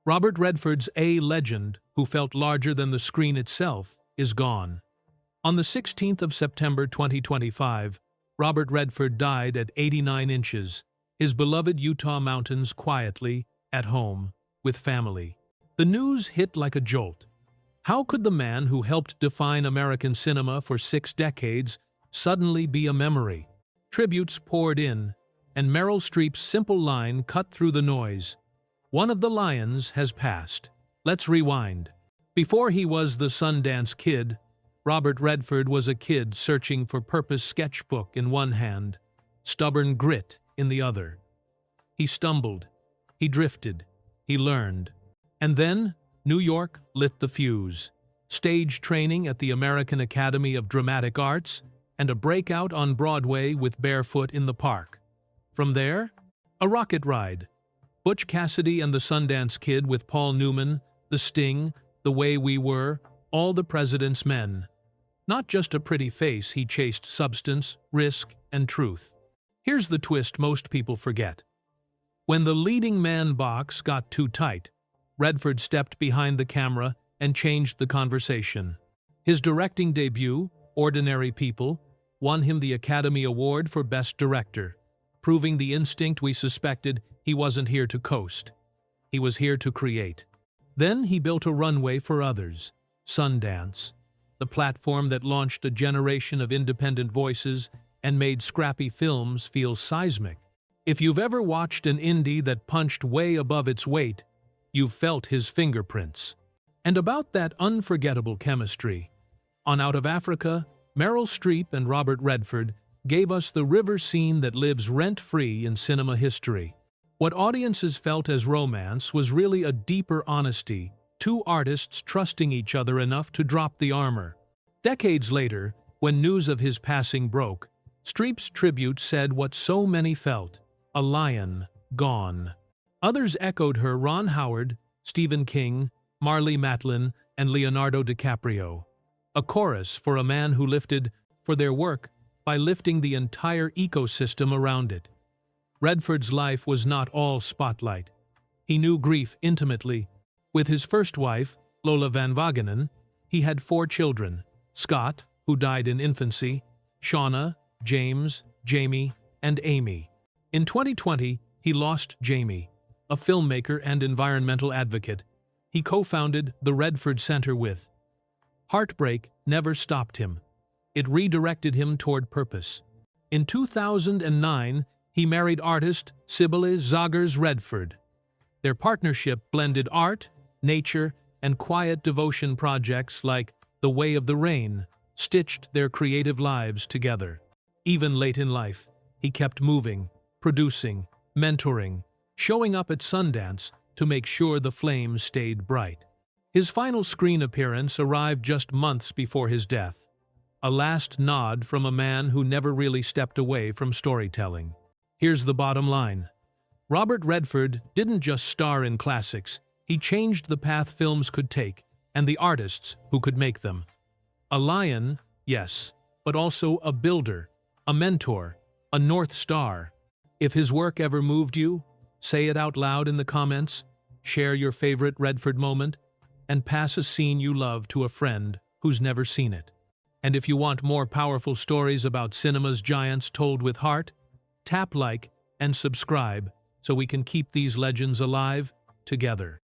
Robert Redford's A legend, who felt larger than the screen itself, is gone. On the 16th of September 2025, Robert Redford died at 89 inches, his beloved Utah mountains quietly, at home, with family. The news hit like a jolt. How could the man who helped define American cinema for 6 decades suddenly be a memory? Tributes poured in, and Meryl Streep's simple line cut through the noise. "One of the lions has passed. Let's rewind." Before he was the Sundance Kid, Robert Redford was a kid searching for purpose, sketchbook in one hand, stubborn grit in the other. He stumbled, he drifted, he learned. And then, New York lit the fuse. Stage training at the American Academy of Dramatic Arts, and a breakout on Broadway with Barefoot in the Park. From there, a rocket ride. Butch Cassidy and the Sundance Kid with Paul Newman, The Sting, The Way We Were, All the President's Men. Not just a pretty face, he chased substance, risk, and truth. Here's the twist most people forget. When the leading man box got too tight, Redford stepped behind the camera and changed the conversation. His directing debut, Ordinary People, won him the Academy Award for Best Director, proving the instinct we suspected: he wasn't here to coast. He was here to create. Then he built a runway for others, Sundance, the platform that launched a generation of independent voices and made scrappy films feel seismic. If you've ever watched an indie that punched way above its weight, you've felt his fingerprints. And about that unforgettable chemistry, on Out of Africa, Meryl Streep and Robert Redford gave us the river scene that lives rent-free in cinema history. What audiences felt as romance was really a deeper honesty, two artists trusting each other enough to drop the armor. Decades later, when news of his passing broke, Streep's tribute said what so many felt: a lion gone. Others echoed her: Ron Howard, Stephen King, Marlee Matlin, and Leonardo DiCaprio. A chorus for a man who lifted, for their work, by lifting the entire ecosystem around it. Redford's life was not all spotlight. He knew grief intimately. With his first wife, Lola Van Wagenen, he had 4 children: Scott, who died in infancy, Shauna, James, Jamie, and Amy. In 2020, he lost Jamie, a filmmaker and environmental advocate. He co-founded the Redford Center with. Heartbreak never stopped him. It redirected him toward purpose. In 2009, he married artist Sibylle Zagers Redford. Their partnership blended art, nature, and quiet devotion. Projects like The Way of the Rain stitched their creative lives together. Even late in life, he kept moving, producing, mentoring, showing up at Sundance to make sure the flames stayed bright. His final screen appearance arrived just months before his death, a last nod from a man who never really stepped away from storytelling. Here's the bottom line. Robert Redford didn't just star in classics, he changed the path films could take and the artists who could make them. A lion, yes, but also a builder, a mentor, a North Star. If his work ever moved you, say it out loud in the comments, share your favorite Redford moment, and pass a scene you love to a friend who's never seen it. And if you want more powerful stories about cinema's giants told with heart, tap like and subscribe so we can keep these legends alive together.